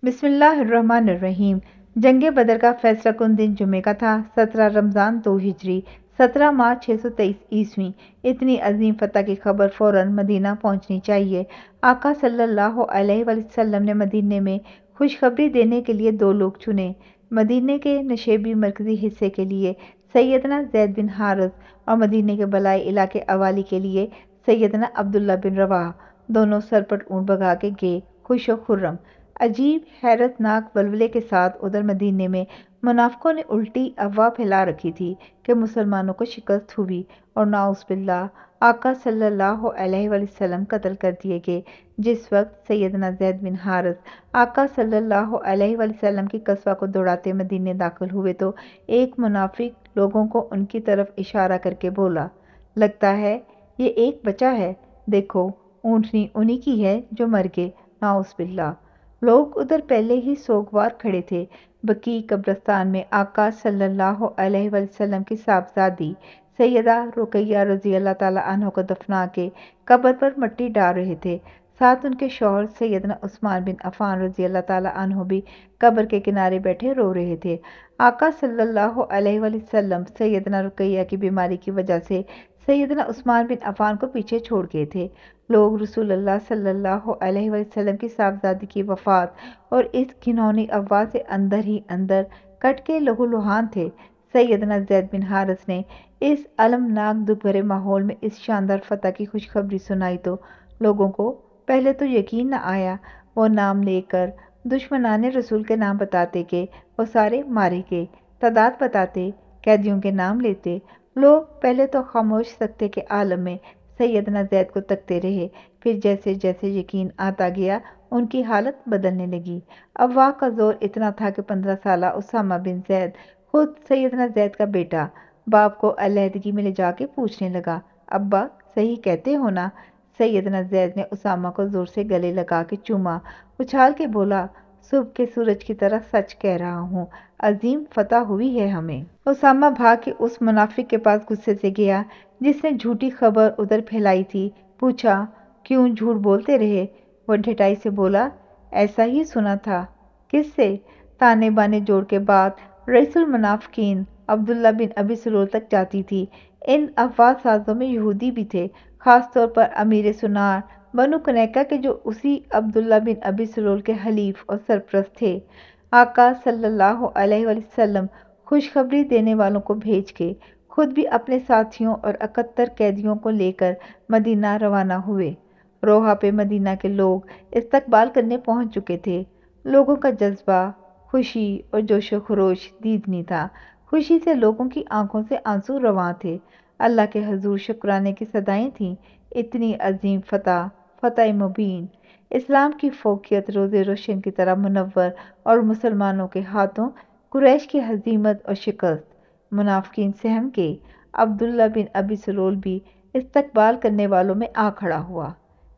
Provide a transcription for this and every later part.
بسم اللہ الرحمن الرحیم۔ جنگ بدر کا فیصلہ کن دن جمعے کا تھا، 17 رمضان 2 ہجری، 17 مارچ 623 عیسوی۔ اتنی عظیم فتح کی خبر فوراً مدینہ پہنچنی چاہیے۔ آقا صلی اللہ علیہ وسلم نے مدینے میں خوشخبری دینے کے لیے 2 لوگ چنے۔ مدینے کے نشیبی مرکزی حصے کے لیے سیدنا زید بن حارث اور مدینے کے بالائی علاقے اوالی کے لیے سیدنا عبداللہ بن رواحہ، دونوں سرپٹ اونٹ بھگا کے گئے، خوش و خرم۔ عجیب حیرت ناک ولولے کے ساتھ ادھر مدینے میں منافقوں نے الٹی افواہ پھیلا رکھی تھی کہ مسلمانوں کو شکست ہوئی اور نعوذ باللہ آقا صلی اللہ علیہ وسلم قتل کر دیے گئے۔ جس وقت سیدنا زید بن حارث آقا صلی اللہ علیہ وسلم کی قصبہ کو دوڑاتے مدینے داخل ہوئے تو ایک منافق لوگوں کو ان کی طرف اشارہ کر کے بولا، لگتا ہے یہ ایک بچہ ہے، دیکھو اونٹنی انہی کی ہے جو مر گئے، نعوذ باللہ۔ لوگ ادھر پہلے ہی سوگوار کھڑے تھے۔ بقیع قبرستان میں آقا صلی اللہ علیہ وسلم کی صاحبزادی سیدہ رقیہ رضی اللہ تعالیٰ عنہ کو دفنا کے قبر پر مٹی ڈال رہے تھے۔ ساتھ ان کے شوہر سیدنا عثمان بن عفان رضی اللہ تعالیٰ عنہ بھی قبر کے کنارے بیٹھے رو رہے تھے۔ آقا صلی اللہ علیہ وسلم سیدنا رقیہ کی بیماری کی وجہ سے سیدنا عثمان بن عفان کو پیچھے چھوڑ گئے تھے۔ لوگ رسول اللہ صلی اللہ علیہ وسلم کی صاحبزادی کی وفات اور اس گھناؤنی افواہ سے اندر ہی اندر کٹ کے لہو لہان تھے۔ سیدنا زید بن حارث نے اس المناک دکھ بھرے ماحول میں اس شاندار فتح کی خوشخبری سنائی تو لوگوں کو پہلے تو یقین نہ آیا۔ وہ نام لے کر دشمنان رسول کے نام بتاتے کہ وہ سارے مارے گئے، تعداد بتاتے، قیدیوں کے نام لیتے۔ لوگ پہلے تو خاموش سکتے کے عالم میں سیدنا زید کو تکتے رہے، پھر جیسے جیسے یقین آتا گیا ان کی حالت بدلنے لگی۔ افواہ کا زور اتنا تھا کہ 15 سالہ اسامہ بن زید، خود سیدنا زید کا بیٹا، باپ کو علیحدگی میں لے جا کے پوچھنے لگا، ابا صحیح کہتے ہو نا؟ سیدنا زید نے اسامہ کو زور سے گلے لگا کے چوما، اچھال کے بولا، صبح کے سورج کی طرح سچ کہہ رہا ہوں، عظیم فتح ہوئی ہے ہمیں۔ اسامہ بھاگ کے اس منافق کے پاس غصے سے گیا جس نے جھوٹی خبر ادھر پھیلائی تھی، پوچھا، کیوں جھوٹ بولتے رہے؟ وہ ڈھٹائی سے بولا، ایسا ہی سنا تھا۔ کس سے؟ تانے بانے جوڑ کے بات رئیس المنافقین عبداللہ بن ابی سلول تک جاتی تھی۔ ان افواہ سازوں میں یہودی بھی تھے، خاص طور پر امیر سنار بنو قنیقہ کے جو اسی عبداللہ بن ابی سلول کے حلیف اور سرپرست تھے۔ آقا صلی اللہ علیہ وسلم خوشخبری دینے والوں کو بھیج کے خود بھی اپنے ساتھیوں اور 71 قیدیوں کو لے کر مدینہ روانہ ہوئے۔ روحا پہ مدینہ کے لوگ استقبال کرنے پہنچ چکے تھے۔ لوگوں کا جذبہ، خوشی اور جوش و خروش دیدنی تھا۔ خوشی سے لوگوں کی آنکھوں سے آنسو رواں تھے۔ اللہ کے حضور شکرانے کی صدائیں تھیں۔ اتنی عظیم فتح، فتح مبین، اسلام کی فوقیت روز روشن کی طرح منور اور مسلمانوں کے ہاتھوں قریش کی ہزیمت اور شکست۔ منافقین سہم کے۔ عبداللہ بن ابی سلول بھی استقبال کرنے والوں میں آ کھڑا ہوا۔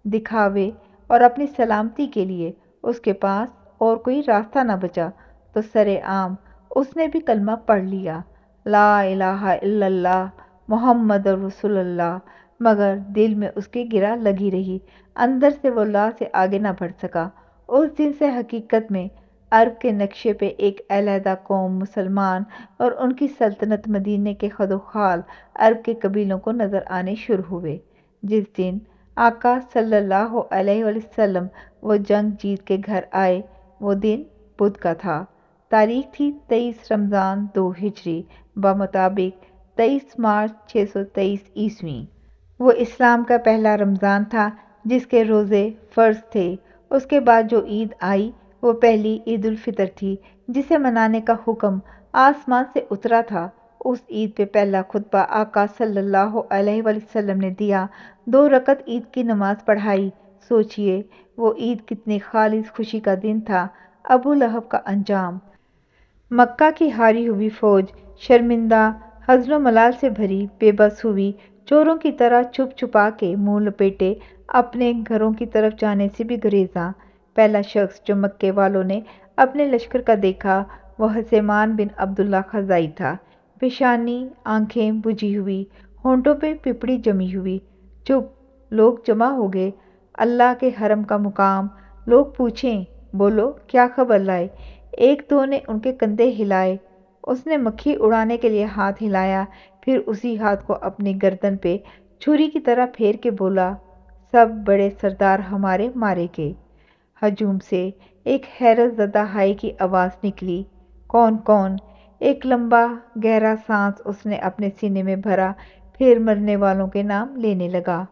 دکھاوے اور اپنی سلامتی کے لیے اس کے پاس اور کوئی راستہ نہ بچا تو سرِ عام اس نے بھی کلمہ پڑھ لیا، لا الہ الا اللہ محمد رسول اللہ، مگر دل میں اس کے گرہ لگی رہی، اندر سے وہ لا سے آگے نہ بڑھ سکا۔ اس دن سے حقیقت میں عرب کے نقشے پہ ایک علیحدہ قوم مسلمان اور ان کی سلطنت مدینے کے خد و خال عرب کے قبیلوں کو نظر آنے شروع ہوئے۔ جس دن آقا صلی اللہ علیہ وسلم وہ جنگ جیت کے گھر آئے، وہ دن بدھ کا تھا۔ تاریخ تھی 23 رمضان 2 ہجری بمطابق 23 مارچ 623 عیسوی۔ وہ اسلام کا پہلا رمضان تھا جس کے روزے فرض تھے۔ اس کے بعد جو عید آئی وہ پہلی عید الفطر تھی جسے منانے کا حکم آسمان سے اترا تھا۔ اس عید پہ پہلا خطبہ آقا صلی اللہ علیہ وسلم نے دیا، 2 رکعت عید کی نماز پڑھائی۔ سوچئے وہ عید کتنی خالص خوشی کا دن تھا۔ ابو لہب کا انجام۔ مکہ کی ہاری ہوئی فوج شرمندہ، حزن و ملال سے بھری، بے بس ہوئی، چوروں کی طرح چھپ چھپا کے منہ لپیٹے اپنے گھروں کی طرف جانے سے بھی گریزاں۔ پہلا شخص جو مکے والوں نے اپنے لشکر کا دیکھا وہ حسیمان بن عبداللہ خزاعی تھا۔ پیشانی، آنکھیں بجھی ہوئی، ہونٹوں پہ پپڑی جمی ہوئی۔ چپ، لوگ جمع ہو گئے۔ اللہ کے حرم کا مقام، لوگ پوچھیں بولو کیا خبر لائے؟ ایک دو نے ان کے کندھے ہلائے۔ اس نے مکھی اڑانے کے لیے ہاتھ ہلایا، پھر اسی ہاتھ کو اپنی گردن پہ چھری کی طرح پھیر کے بولا، سب بڑے سردار ہمارے مارے گئے۔ ہجوم سے ایک حیرت زدہ ہائی کی آواز نکلی، کون کون؟ ایک لمبا گہرا سانس اس نے اپنے سینے میں بھرا، پھر مرنے والوں کے نام لینے لگا۔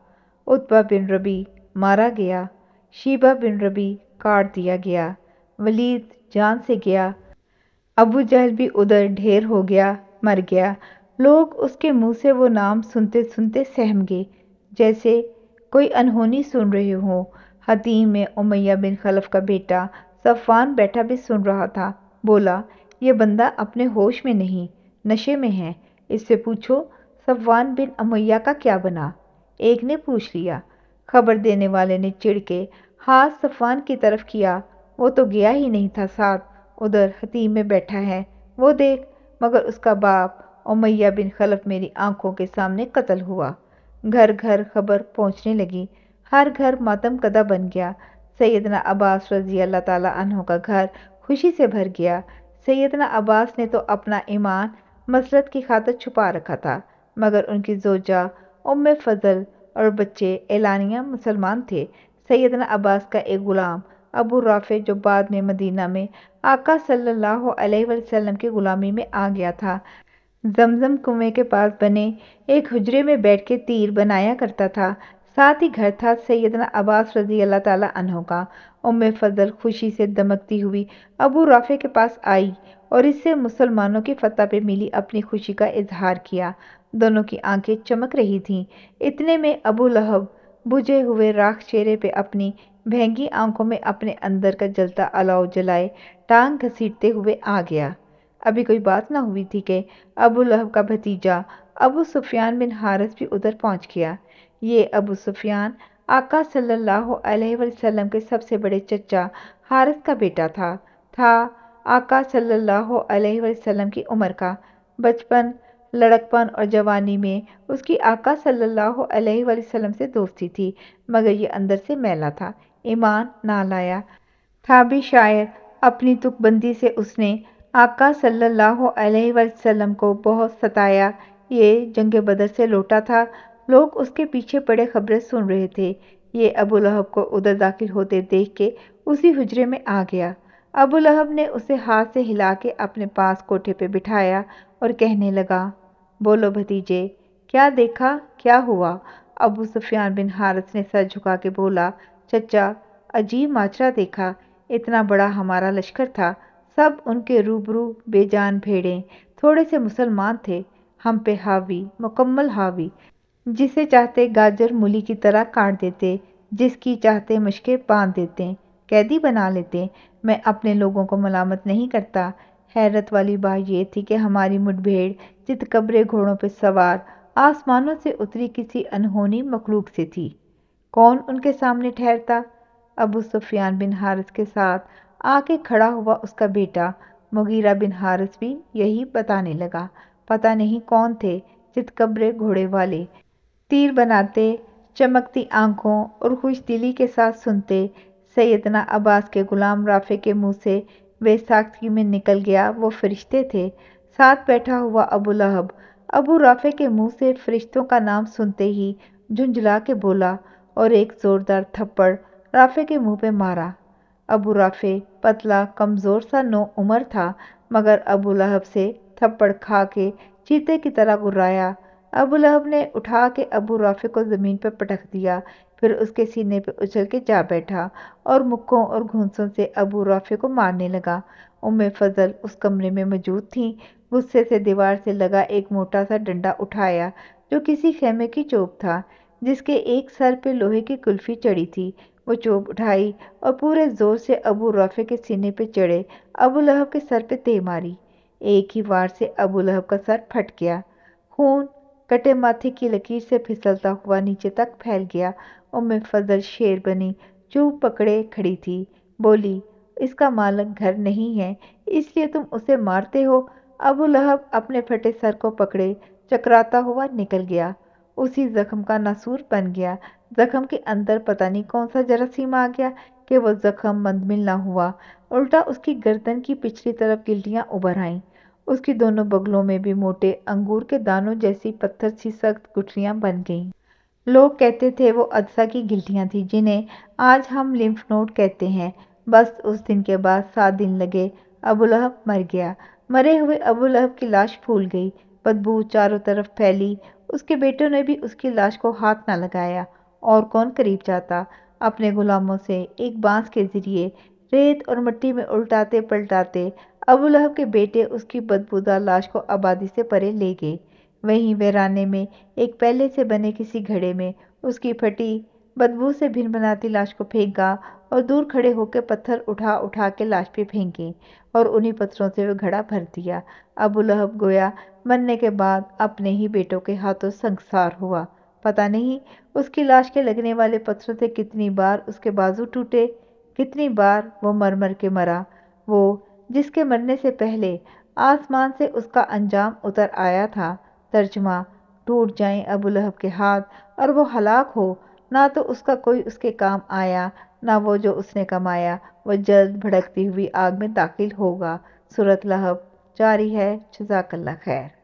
عتبہ بن ربی مارا گیا، شیبہ بن ربی کاٹ دیا گیا، ولید جان سے گیا، ابو جہل بھی ادھر ڈھیر ہو گیا، مر گیا۔ لوگ اس کے منہ سے وہ نام سنتے سنتے سہم گئے، جیسے کوئی انہونی سن رہے ہوں۔ حطیم میں امیہ بن خلف کا بیٹا صفوان بیٹھا بھی سن رہا تھا، بولا، یہ بندہ اپنے ہوش میں نہیں، نشے میں ہے، اس سے پوچھو صفوان بن امیہ کا کیا بنا؟ ایک نے پوچھ لیا۔ خبر دینے والے نے چڑ کے ہاتھ صفوان کی طرف کیا، وہ تو گیا ہی نہیں تھا ساتھ، ادھر حطیم میں بیٹھا ہے، وہ دیکھ، مگر اس کا باپ امیہ بن خلف میری آنکھوں کے سامنے قتل ہوا۔ گھر گھر خبر پہنچنے لگی، ہر گھر ماتم کدہ بن گیا۔ سیدنا عباس رضی اللہ تعالیٰ عنہ کا گھر خوشی سے بھر گیا۔ سیدنا عباس نے تو اپنا ایمان مسلط کی خاطر چھپا رکھا تھا، مگر ان کی زوجہ ام فضل اور بچے اعلانیہ مسلمان تھے۔ سیدنا عباس کا ایک غلام ابو رافع، جو بعد میں مدینہ میں آقا صلی اللہ علیہ وسلم کی غلامی میں آ گیا تھا، زمزم کنویں کے پاس بنے ایک حجرے میں بیٹھ کے تیر بنایا کرتا تھا۔ ساتھ ہی گھر تھا سیدنا عباس رضی اللہ تعالیٰ عنہ کا۔ ام فضل خوشی سے دمکتی ہوئی ابو رافع کے پاس آئی اور اس سے مسلمانوں کی فتح پہ ملی اپنی خوشی کا اظہار کیا۔ دونوں کی آنکھیں چمک رہی تھیں۔ اتنے میں ابو لہب بجھے ہوئے راکھ چہرے پہ اپنی بھینگی آنکھوں میں اپنے اندر کا جلتا الاؤ جلائے ٹانگ گھسیٹتے ہوئے آ گیا۔ ابھی کوئی بات نہ ہوئی تھی کہ ابو لہب کا بھتیجا ابو سفیان بن حارث بھی ادھر پہنچ گیا۔ یہ ابو سفیان آقا صلی اللہ علیہ وسلم کے سب سے بڑے چچا حارث کا بیٹا تھا آقا صلی اللہ علیہ وسلم کی عمر کا۔ بچپن، لڑکپن اور جوانی میں اس کی آقا صلی اللہ علیہ وسلم سے دوستی تھی، مگر یہ اندر سے میلا تھا، ایمان نہ لایا تھا بھی شاید۔ اپنی تک بندی سے اس نے آقا صلی اللہ علیہ وسلم کو بہت ستایا۔ یہ جنگ بدر سے لوٹا تھا، لوگ اس کے پیچھے پڑے خبریں سن رہے تھے۔ یہ ابو لہب کو ادھر داخل ہوتے دیکھ کے اسی حجرے میں آ گیا۔ ابو لہب نے اسے ہاتھ سے ہلا کے اپنے پاس کوٹھے پہ بٹھایا اور کہنے لگا، بولو بھتیجے، کیا دیکھا، کیا ہوا؟ ابو سفیان بن حارث نے سر جھکا کے بولا، چچا، عجیب ماجرا دیکھا۔ اتنا بڑا ہمارا لشکر تھا، سب ان کے روبرو بے جان بھیڑیں، تھوڑے سے مسلمان تھے، ہم پہ حاوی، مکمل حاوی، جسے چاہتے گاجر مولی کی طرح کاٹ دیتے، جس کی چاہتے مشکیں باندھ دیتے، قیدی بنا لیتے۔ میں اپنے لوگوں کو ملامت نہیں کرتا، حیرت والی بات یہ تھی کہ ہماری مٹ بھیڑ چت کبرے گھوڑوں پہ سوار آسمانوں سے اتری کسی انہونی مخلوق سے تھی۔ کون ان کے سامنے ٹھہرتا؟ ابو سفیان بن حارث کے ساتھ آ کے کھڑا ہوا اس کا بیٹا مغیرہ بن حارث بھی یہی بتانے لگا۔ پتہ نہیں کون تھے چت کبرے گھوڑے والے، تیر بناتے، چمکتی آنکھوں اور خوش دلی کے ساتھ سنتے۔ سیدنا عباس کے غلام رافع کے منہ سے بے ساختگی میں نکل گیا، وہ فرشتے تھے۔ ساتھ بیٹھا ہوا ابو لہب ابو رافع کے منہ سے فرشتوں کا نام سنتے ہی جھنجھلا کے بولا اور ایک زوردار تھپڑ رافع کے منہ پہ مارا۔ ابو رافع پتلا کمزور سا نو عمر تھا، مگر ابو لہب سے تھپڑ کھا کے چیتے کی طرح گرایا۔ ابو لہب نے اٹھا کے ابو رافع کو زمین پہ پٹک دیا، پھر اس کے سینے پہ اچھل کے جا بیٹھا اور مکوں اور گھونسوں سے ابو رافع کو مارنے لگا۔ ام فضل اس کمرے میں موجود تھیں، غصے سے دیوار سے لگا ایک موٹا سا ڈنڈا اٹھایا جو کسی خیمے کی چوب تھا، جس کے ایک سر پہ لوہے کی کلفی چڑھی تھی۔ وہ چوب اٹھائی اور پورے زور سے ابو رافع کے سینے پہ چڑھے ابو لہب کے سر پہ دے ماری۔ ایک ہی وار سے ابو لہب کا سر پھٹ گیا، خون کٹے ماتھے کی لکیر سے پھسلتا ہوا نیچے تک پھیل گیا۔ ام فضل شیر بنی چوب پکڑے کھڑی تھی، بولی، اس کا مالک گھر نہیں ہے، اس لیے تم اسے مارتے ہو؟ ابو لہب اپنے پھٹے سر کو پکڑے چکراتا ہوا نکل گیا، اسی زخم کا ناسور بن گیا۔ زخم کے اندر پتہ نہیں کون سا جراثیم آ گیا کہ وہ زخم مندمل نہ ہوا، الٹا اس کی گردن کی پچھلی طرف گلٹیاں ابھر آئیں۔ اس کی دونوں بغلوں میں بھی موٹے انگور کے دانوں جیسی پتھر سی سخت گٹھلیاں بن گئیں۔ لوگ کہتے تھے وہ عدسہ کی گلٹیاں تھیں، جنہیں آج ہم لمف نوڈ کہتے ہیں۔ بس اس دن کے بعد 7 دن لگے، ابو لہب مر گیا۔ مرے ہوئے ابو لہب کی لاش پھول گئی، بدبو چاروں طرف پھیلی۔ اس کے بیٹوں نے بھی اس کی لاش کو ہاتھ نہ لگایا۔ اور کون قریب جاتا؟ اپنے غلاموں سے ایک بانس کے ذریعے ریت اور مٹی میں الٹاتے پلٹاتے ابو لہب کے بیٹے اس کی بدبودار لاش کو آبادی سے پرے لے گئے۔ وہیں ویرانے میں ایک پہلے سے بنے کسی گھڑے میں اس کی پھٹی بدبو سے بھنبھناتی لاش کو پھینکا اور دور کھڑے ہو کے پتھر اٹھا اٹھا کے لاش پہ پھینکے اور انہی پتھروں سے وہ گھڑا بھر دیا۔ ابو لہب گویا مرنے کے بعد اپنے ہی بیٹوں کے ہاتھوں سنگسار ہوا۔ پتہ نہیں اس کی لاش کے لگنے والے پتھروں سے کتنی بار اس کے بازو ٹوٹے، کتنی بار وہ مر مر کے مرا، وہ جس کے مرنے سے پہلے آسمان سے اس کا انجام اتر آیا تھا۔ ترجمہ: ٹوٹ جائیں ابو لہب کے ہاتھ اور وہ ہلاک ہو، نہ تو اس کا کوئی اس کے کام آیا، نہ وہ جو اس نے کمایا، وہ جلد بھڑکتی ہوئی آگ میں داخل ہوگا۔ سورۃ لہب جاری ہے۔ جزاک اللہ خیر۔